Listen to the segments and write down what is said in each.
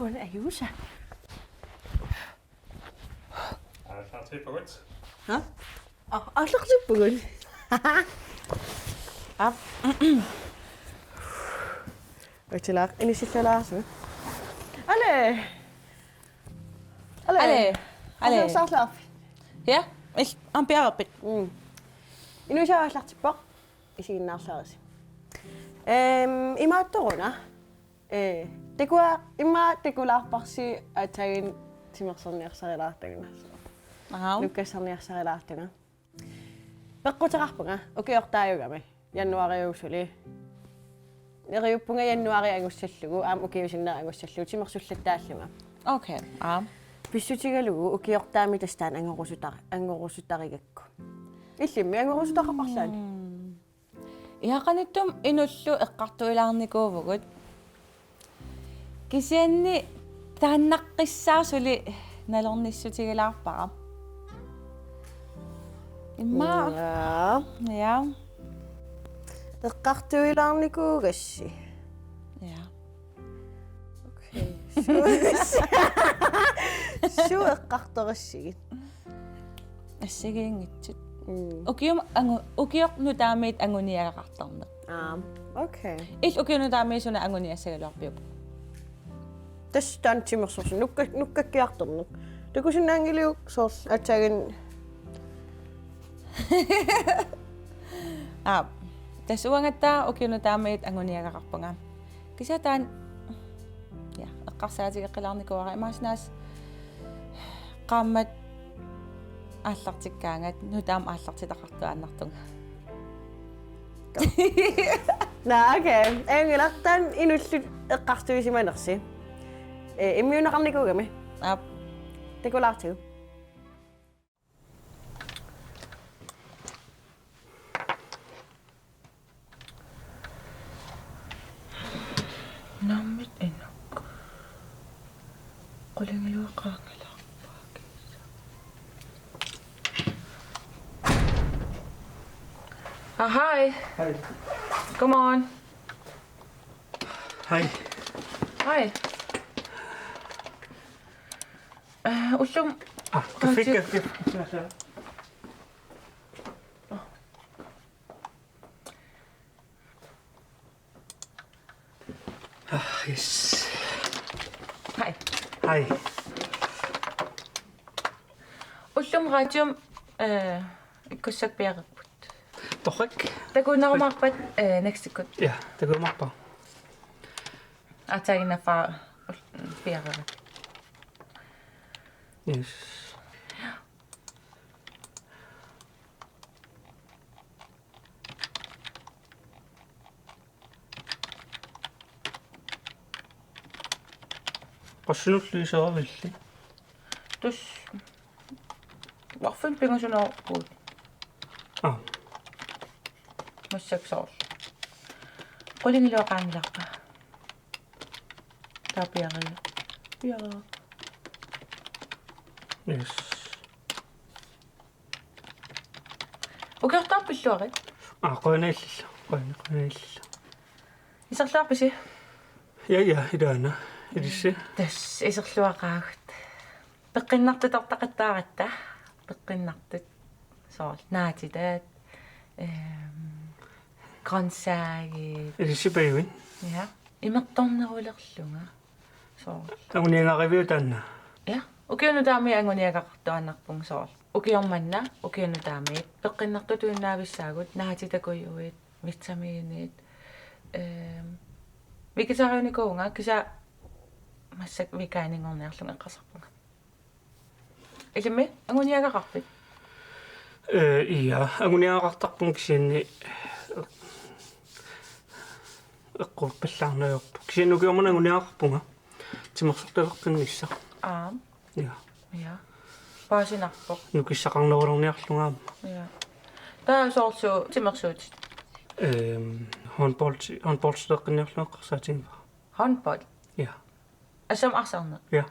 Hun er Jusa. Er du klar til på godt? Ja. Og så til på godt. Op. Weet je ini sih langsung. Alle. Alle. Så slap. Ja, ich am Bärabit. Inu siya slap til bok. Isin nærsaris. I matorona. Det kunne lade parsi at tage en timer sådan jeg så laatena. Lukas sådan jeg så laatena. Bakko tarappunga. Okei, ortaajugamme. Januari usuli. Neriuppunga januari angussallugu aam ukiusinna angussallugu timersullattaalluma. Okay. Pissutigalugu ukiortaami tastaan angorusuttarigakku. Illimmi angorusutaqaparlaani. Iaqanittum inullu eqqartuilaarnikuuvugut. Kisianni taannaqqissaasuli nalornissutigilaarpara. Imma. Ja. Eqqartuilaarnikuugassi. Ja. Okay. Su eqqartorassigi. Assigiingitsut. Ukiornu taamiit anguniagaqartarne. Okay. Ukiornu taamiisuna anguniassagaluarpiup. Tastaan timersorsu nukkakkiartornuk. Takusinnaangiliuk soors atsaagin. Tasuangattaa ukiornu taamiit anguniagaqarpanga. Kisataan ja eqqarsaatigeqqilaarnikuara imaasnaas qaammat ааллартиккаангат нутаам ааллартитақартуааннартунга. Okay. Engilaqtan inullut eqqartuisimanersi. Immiunaqarnikuugami. Takulaartigu. Nammit ennak. Qolingiluaqaangala. Hi. Hej. Godmorgen. Hej. Hej. Ullum. Du fik det. Yes. Hej. Hej. Ullum radium kussak Torrik. Takunarmarpat nextikut. Ja, det går meget bra. Atagina far piarara. Yes. Qassunut liiseravillli. Dus warfun pingusunarpuut. Massaksoor. Qolingiluaqaangilaqqa. Taapiarilla. Piara. Yes. Ukertarpilluarit. Qoinaillilla. Qoinaillilla. Isarlaarpisi. Ja, idaana. Ilissi. Tas iserluaqaagut. Peqqinnartutartaqattaaratta. Peqqinnartut soor naatitaat. Grøntsager. Ilissi paiwin. Ja. Imertornerulerlunga. Soor. Anguniangariviutanna. Ja. Ukiunu taami anguniagaqartuannarpung soor. Ukiormanna, ukiunu taami. Peqqinnartutuinnaavissaagut naatitakuiuit, vitsamiinit. Vikisariunikuunga kisa massak vikaaningorniarlunga eqqasarpunga. Ilimi anguniagaqarpit. Ja, anguniaqartarpun kisianni eqqurpallarnayorpu. Kisiannukiormana anguniaqarpunga. Timersortaverqinnissa. Ja. Ja. Paasinarpoq. Nukissaqarnerulorniarlungaama. Ja. Taa soorsu timersuut. Håndboldsteqqinniarluaqqarsaatinva. Håndbold. Ja. Assam arsarne. Ja.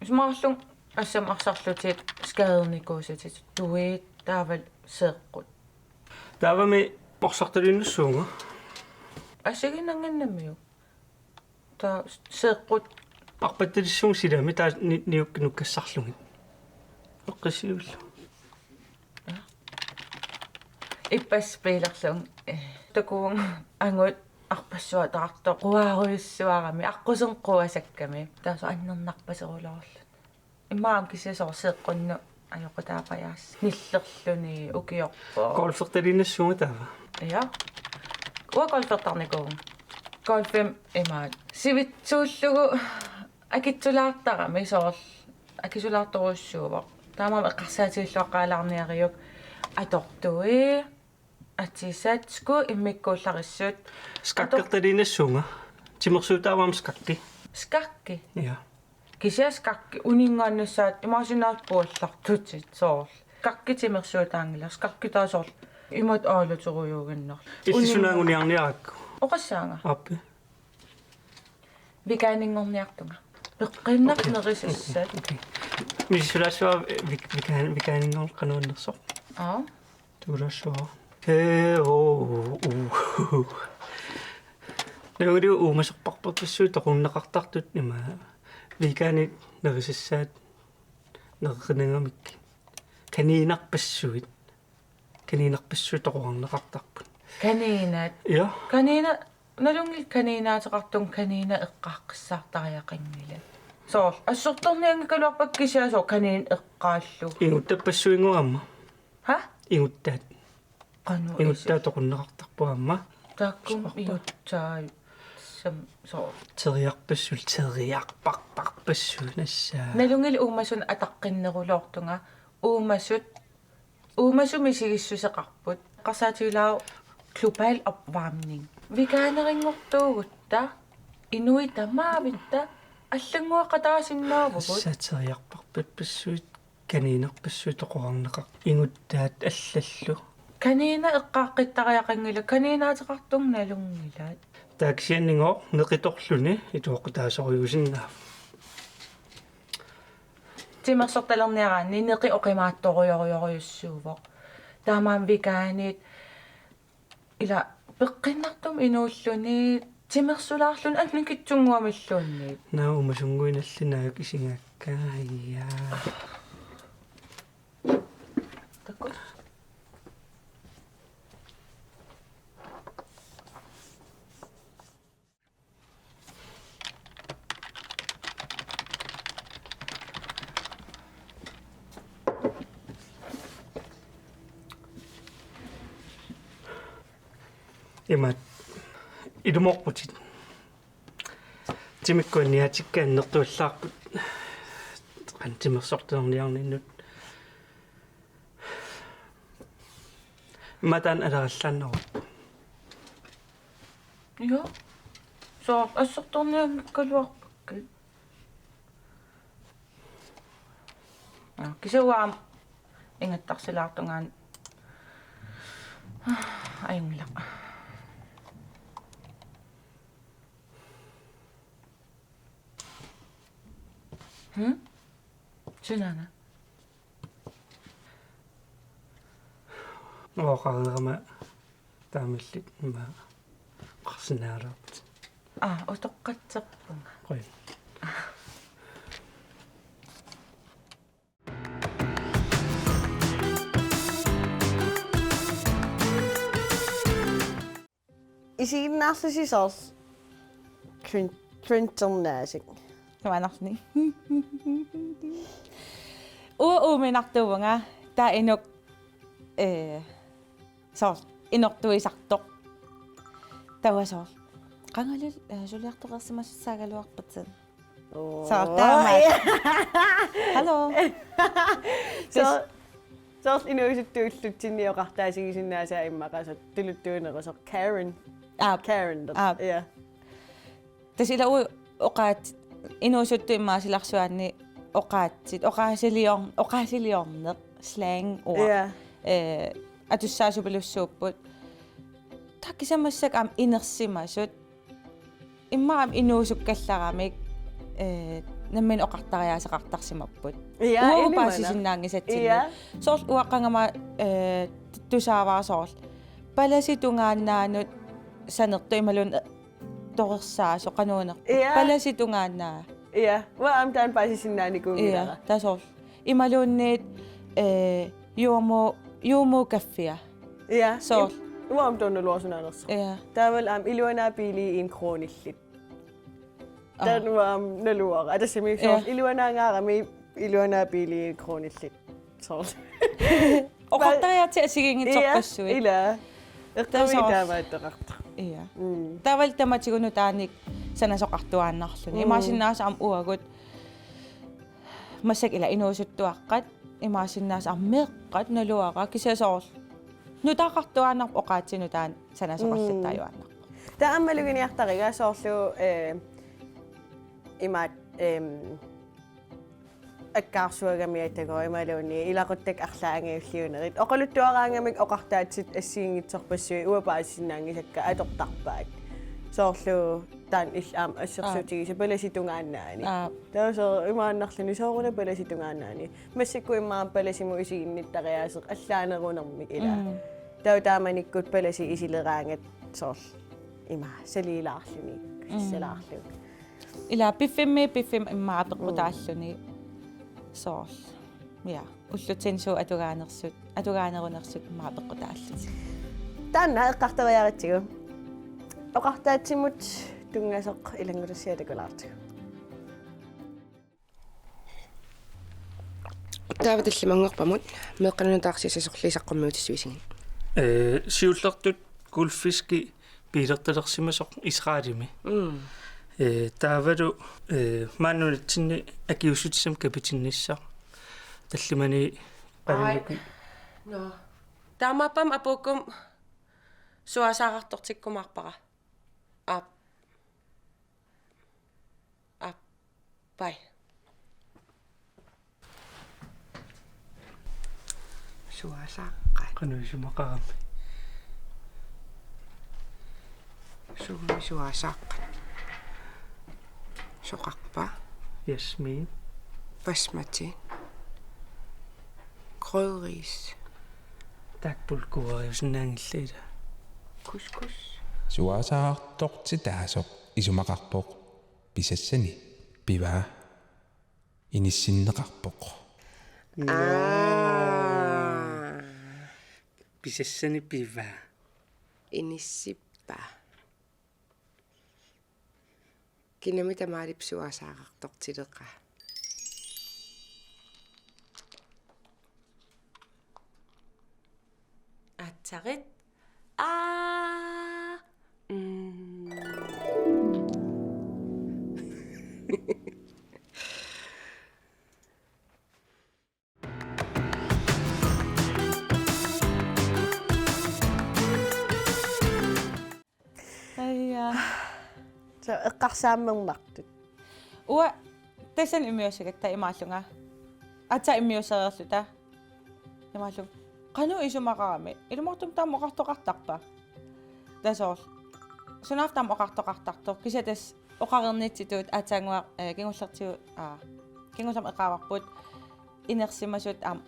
Smarlung assam arsarlutit skaadernikuusatit. Duit taaval seeqqut. Taavami orsartalinussuunga. Assiginanginnamiu. та сеэккут арпатталиссуун силами таа ниук нуккассарлугит эққиссиуллу иппас пеилерлун такуун ангут арпассуа таартоо қуааруйуссуарами аққусен қуасакками таасо аннернарпасерулоорлу имаам кисиасоор сеэққунну ajokutaapajās nillерluni ukiorpo golfertaliinassуунга таава ja uakolfertarnikuun golfim imaat sivitsuullugu akitsulaartarami soorl akisulaartoruussuuvoq taamam eqqarsaatiulluaqqaalaarniariuk atortui атисаатску иммиккуулларissut skakkertaliinassуунга тимерсуутаавам skakki skakki ja кисиаскакки унингааннссаат имаасинаат пууллартутит соорл какки тимерсуутаангила скакки таасоорл имат аалутеруйуугиннер иллисунаагуниарниаракку оқассаанга аппи викаанингорниартунга пеққиннарнерисассаат мисулассуа викаанингор канууннерсо тулассуа нэрү уумасерпарпертассуут тоқуннеқартартут има викаани нерисассаат нерринангамик каниинарпассуит тоқуарнеқартарпут каниинат я каниина налунгил каниинаатеқартун каниина эққааққиссаартариақангила соорл ассорторниангикалуарпак кисиасоо каниин эққааллу ингуттаппассуингуамма ха ингуттаат кану ингуттаа тоқуннеқартарпуамма таккум иуттаа сам соо териарпассуунассаа налунгил уумасун атаққиннерулоортунга уумасуми сигиссусеқарпут қарсаатиулаа глобал opvarmning викаанерингортуугутта инуита маавитта аллангуақатаасиннаавгут сатериарпарпаппассуит каниинерпассуит тоқуарнеқар ингуттаат аллаллу каниина эққааққиттариақангила каниинаатеқартун налунгилаат таксианнингоо неқиторлуни итуоқутаасориусиннаав тимерсорталерниараанни неқи оқимаатторуйоруйоруйуссуувоқ таамаан викаанит ила пеққиннартум инууллуни тимерсулаарлун аннин китсунгуамиллуунни наумасунгуиналлинаак исингаккаая такку имат идуморпутит тимиккуанниатиккааннертууллаарпут антимерсортерниарниннут матан алераллааннерут я соо ассорторниангиккалуарпакки кисауаам ингаттарсилаартунгаан аюнглақ Сунана. оqarerama таамиллит има qarsinaalert утоққатсерпунга. qoi isiinnaarlusisors Trinternaasik Kamanarni. Minartuunga taa inuk soor inortuisartoq tawasor qangalul suliartoqersimassagaluarpatsen soor taama hallo så inuisuttuullutsiniorqartaasigisinnaasa immaqasat tuluttuunequsor Karen ja tasila oqaat inuusuttu immaasilarsuaanni oqaatsit oqaasiliorneq slang ord atussaasupilussuupput takkisamassak am inersimasut immaam inuusukkallaramik наммин оқартариаасеқартарсимаппут уупаасисиннаангисатсинна соорл уаққангама тусааваарсоорл паласитунгааннаанут санерту ималун toqersaa so qanuuner Iya. palasitungaannaa Iya, am taan paasisinnaani kuungilaa. iya tasol imaluunniit juumu kaffia Iya. Sol. Am tuonne luosunaanossa. iya Taavel am iluanaa piili in kroonillit. Tän am naluara. Atassa mi Iya. iluanaa ngaara mi iluanaa piili in kroonillit. Sol. oqartariarti asigingit soqqassuit Ila. Tasol. Iqtami taamaatteqarta. iya taval tamatigunu taanik sanasoqartuaannarluni imaasinnaasa am uagut massak ila inuusuttuaqqat imaasinnaasa am meeqqat naluara kisasoor nutaaqartuaannarp oqaatsinu taan sanasoqarlattaajuaannaq Tää ammaluginiartariga soorlu imaat akkaarsuagamiatago imaluuni ilaquttak arlaangiulliunerit oqaluttuaraangamik oqartaatsit assiingitsorpassui uapaasinnaangisakka atortarpaat soorlu taan illam assersutigisa palasitungaannaani taasoo imaannarluni sooruna palasitungaannaani massakku immaam palasimu isiinnittariaaseq allaanerunermik ila tautaamanikkut palasi isileraangat soorl ima saliilaarluni sissalaarlu ila piffim immaapeqqutaalluni soorl ja ullutsinsu atugaanerunersut immaapeqqutaallut taanna eqqartariaritigu oqartaatsimut tungasoq ilangulassiatakulaartigu тааваталлимангерпамут меэкъанунутаарсисасорлисаққуммиутиссуисигин сиуллертут гулфиски пилерталерсимасоқ исраалими таавалу маанунатсинни акиуссутисам капитинниссаа таллимани qanunaki но таамааппам апууккум суасаагартортиккумаарпара бай суасааққа qanusumaqarami суасааққа соқарпа Jasmin басмати крødris takpulkuariusnaangillita couscous суасаарторти таасоқ исумақарпоқ писассани пиваа иниссиннеқарпоқ pisassani piva иниссиппа кинами тамаалип суасаагартортилеқа атсарит ая so eqqarsaammermartut уа тасан имиусагак та имааллунга ата имиусареерлута имааллу qanu isumaqarami ilumortum taam oqartoqartarpa tasor sunaaftam oqartoqartartor kisatas oqarernitsituut ataangua kingullertiu kingullam eqaavarput inersimasut am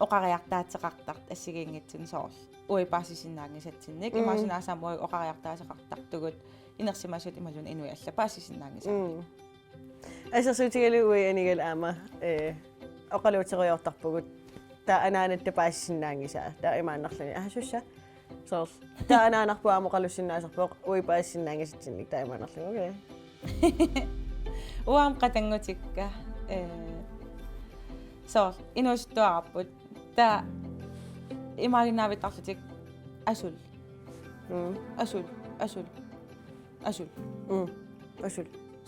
oqariartaatseqartart assigiingitsin soorl uipaasisinnaangisatsinnik imaasunaasaamui oqariartaaseqartartugut inersimasut imalun inui allapaassisinnaangisarnik assersuutigalu uianigal aama oqaluuteriortarpugut ta anaanatta paassisinnaangisaa ta imaannarluni ahasussa soorl ta anaanarpuaamo qalussinnaasarpoq uipaassisinnaangisatsinnik ta imaannarluni okay uam qatangutikka soorl inuusuttuaraput ta imaaginnaavittarlutik asul asul asul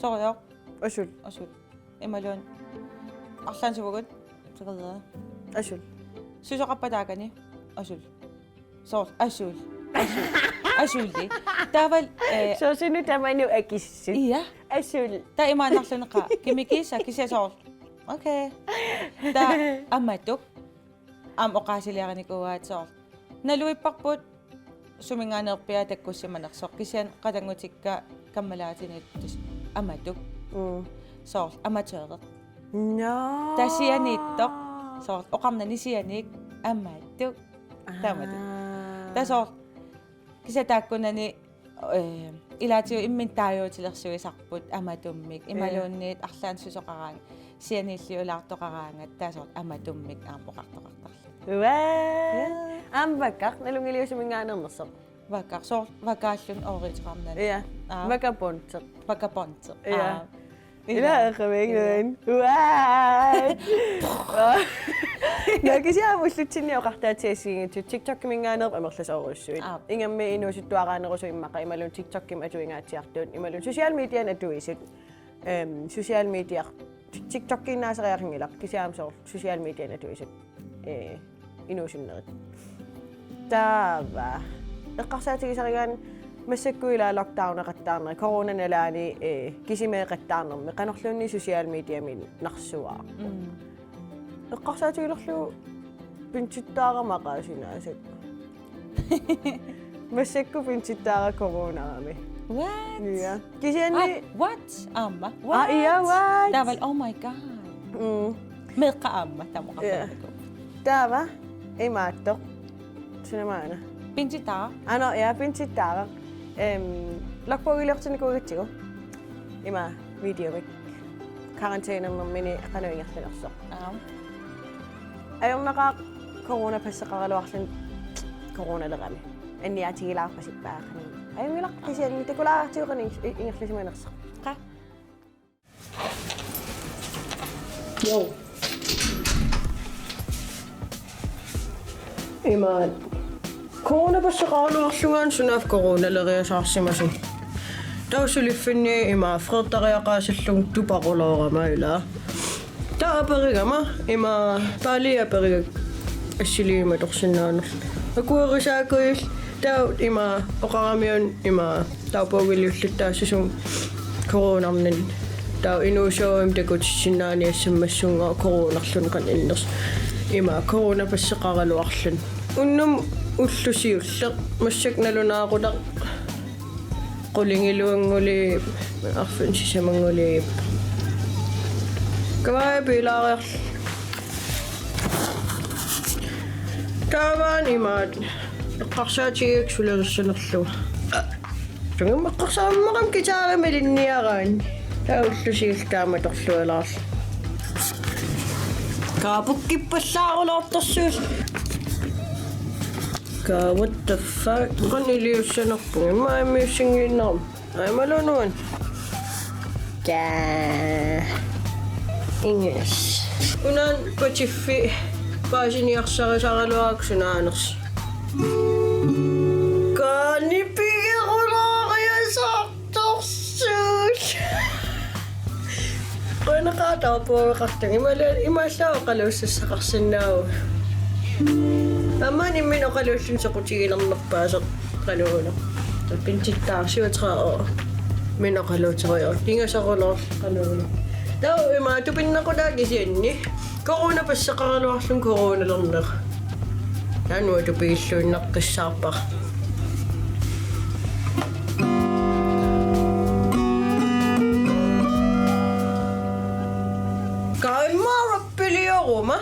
sooryoq asul imalun arlaansuvugut seqeraa asul susoqappataakani asul soorl asulli taaval so sinu tamanu akissu iya asul ta imaannarluneqa kimikisa kisasoorl okay ta ammatuk am oqaasiliaranikuaat soorl naluipparput sumingaanerpia takkussimanersoq kisian qatangutikka kammalaatiniittus ammatuk soorl amateereq no tasianiittoq soorl oqarnani sianik ammaattuk taamatuk tasoorl kisataakkunani Ilaatio immintaajutilersuisarput amatummik imaluunniit арлаансусоqaraanga sianiilliulaartoqaraanga taasort amatummik aampoqartoqartarlu Ambakaq nalungiliusiminngaanernersoq. vakar sort vakaallun ooritiqarnana Ja. Vakaponteq. vakaponte Ja. Ila aqamingnan. Nakisia mullutsinniоqartaatiassiingittu TikTok-minngaanerp amerlasoorussuit. Ingammi inuusuttuaqaanerusu immaqa imalun TikTok-kim atuingaatiartuun imalun social median atuisut. Social media TikTok-kinnaaseriaqingilaq kisiaamsoor social median atuisut. Inuusunnerit. Taava. Eqqarsaatigisarigaan массаккуила локдаунеқаттаарнери коронаналаани кисимеэқаттаарнерми канорлуунни social media-мин нарсуаа. Эққарсаатигилерлу пинчиттаарамақаасинаасак. Массакку пинчиттаара коронарами. what Ja. Kisianni what amma what ja what. taval oh my god meeqa amma tamoqartarlu Taava imaattoq. Sunamaana. pinchita Ano ja pинчиттаара. Lokpogilertinikuugitsigu. Ima videomik. Karanteenernermini qanuingertalersoq. Ajornaqa corona passeqaraluarlun coronalerami. Anniatigilaarpasippaaqani. Ajungilaq kisianni takulaartiuqani ingerlisimanersoq. qa Yo. Ima corona passeqaraluarlungaan sunaaf coronaleriasaarsimasun. Tausuliffinni ima frettariaqaasallung tuparulaorama ila. Taaperigama ima paaliaperigak assiliima torsinnaaner. Akuerisaakuil tau ima oqaramiun ima taupogiliulluttaassisun coronarnin tau inuusuum takutsinnaani assammassunga coronarlun qan inners ima corona passeqaraluarlun unnum ullusiulleq massaknalunaaqulaq qulingiluanguli arfun sisamanguli kawai pilaaqer tavan imaat eqqarsaatigiik sulerissanerlu tungum eqqarsaamaqam kitaaramilинниарaan тауллусиилтааматорлуалаарл каапуккиппаллаарулоорторсуус what the fuck qaniliussanerpu immaammiussingииннерм аймалунуан ja English unan patiffi paasiniarsarisaраluaaksunaaners kaanipigerulaariasartorsuus qanaqaataapuaqartang imallaaoqaluussaqarsinnaagu Amani min oqaluullun soqutigilernerpaaseq qaluuna. Pinchittaarsiutraa min oqaluuterior. Tingasaqulor qaluuna. Tau ima tupinnequlaakisianni. Corona passeqaraluarlun coronalerner. Tanu tupiilluunneqqissaarpaq. Kaimmaarappilioruma.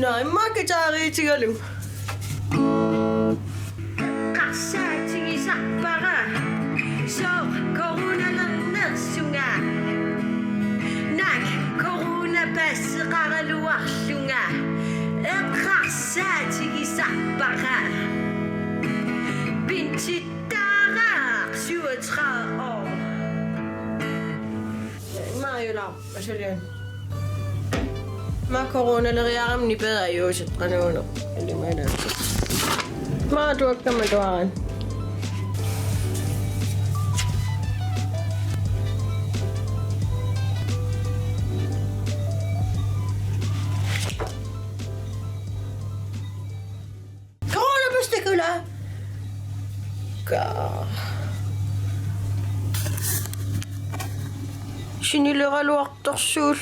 Naimma kitaariitigalum. Qarsaatigissarpara. So coronalernersunga. Nak corona passeqaraluarlunga. Qarsaatigissarpara. Pinchittaaraaq 37 år. Mariola, asalian. Ma coronaleriaram ni bedre ayuset qanuunu illimana ma tuakkama tuaran corona pastikula ka sinileraluartorsuul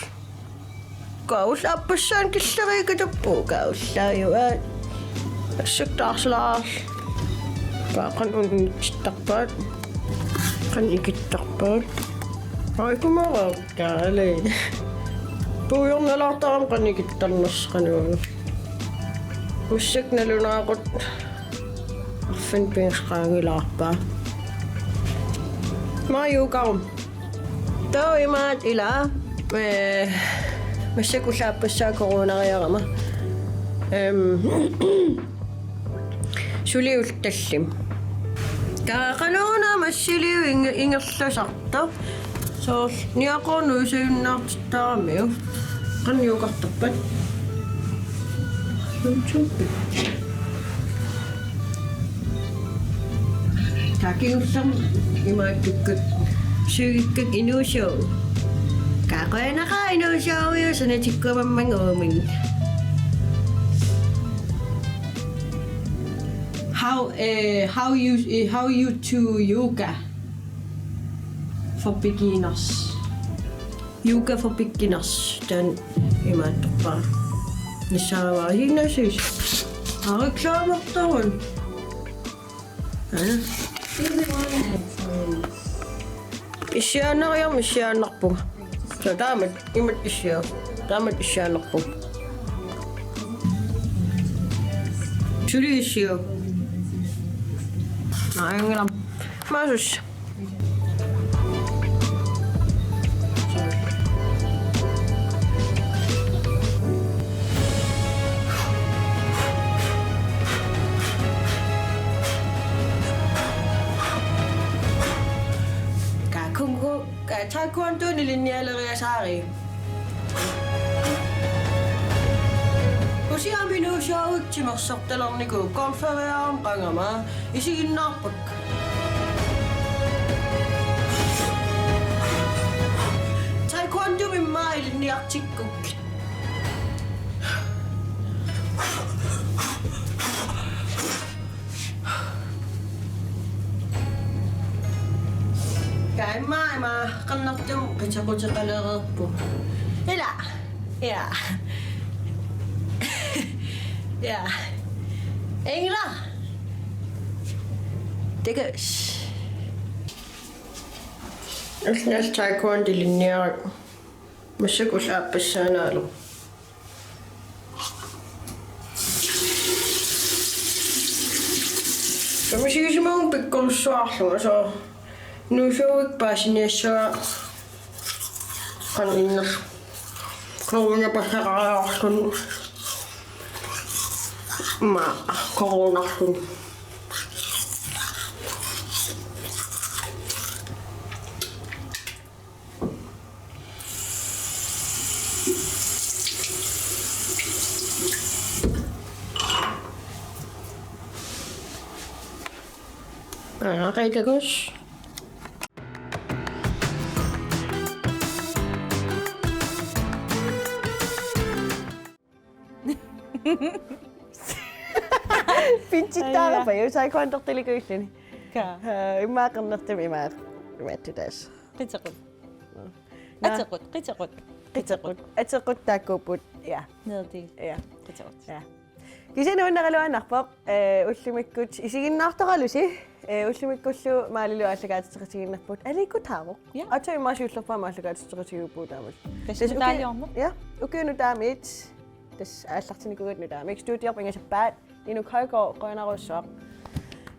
Kaus appassaan killeriikatappu kaussaajuaat assaktaarslaarl paaqan unittarpaat qanikittarpaat aikumaraaqtaale puujornalartaram qanikittarners qanuunu mussaknalunaaqut arfan pingsqaagilaarpaa Mariukarum. Toimaat ila. Massakullaapassaa coronariarama. Suliul tallim. Kaaqaluuna massiliu ingerlasarta. So niaqornu usayunnaartittaaramiu. Qanniuqartarpat. Kakiussam imaattukkut sugikkak inuusuu. Kaaqoyanaqa inuusuuyu sanatikkuamammanguumin. How you to yoga for beginners. Yoga for beginners. Den imaattuppaa. Nissaavaa hinnasis. Ariksaamortarun. Isiaaneriam isiaanarpunga. So taamat imat isiaa. Taamat isiaanarpunga. Suli isiaa. Naingelam. Maasus. Taekwondo nilinialeriasari. Usiam pinuusiauitsimersortalerniku golfavearum qangama isiginnaarpak. Taekwondo mimmaa iliniartikkuk. Kaima qannartum qitaqutaqalereerpu. Ila. Ja. Ja. Engla. Dikkes. Asnas taekwondo linniar. Massakullaappasaanaalu. Kamasigismaun pikkulussuarlunga so. Nuusuuk paasiniassua qaninner koruna passaqaraarlun ma korunarlun Qaitakus Pinchittaara pa jo taekwondortilikuulluni. Ka. Immaaqernertam imaattutas. Qitaqut. Na. Qitaqut. Atequt taakkuupput ja. Nerdi. Ja. Qitaqut. Ja. Kisanuunneqaluannarpoq ullumikkut isiginnaartoqalusi ullumikullu maalilu allagaatiseqisiginnarput alikkutaamo. Ja. Atso immaasiullerpaa maallagaatiseqisigupuutaamus. Tasutaaliorma. Ja. Ukiunu taamit tas aallartinikugut nutaamik studiorp ingasappaat inuk Højgaard qønarussaq.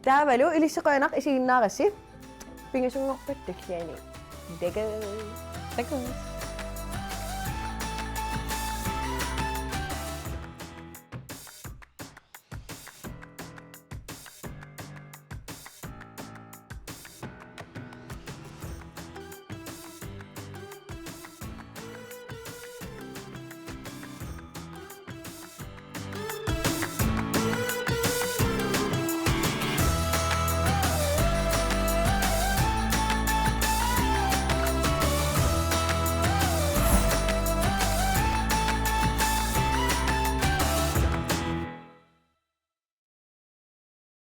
Taavalu ilisseqønaq isiginnaarassi pingasungorpat takiani. Dega. Takus.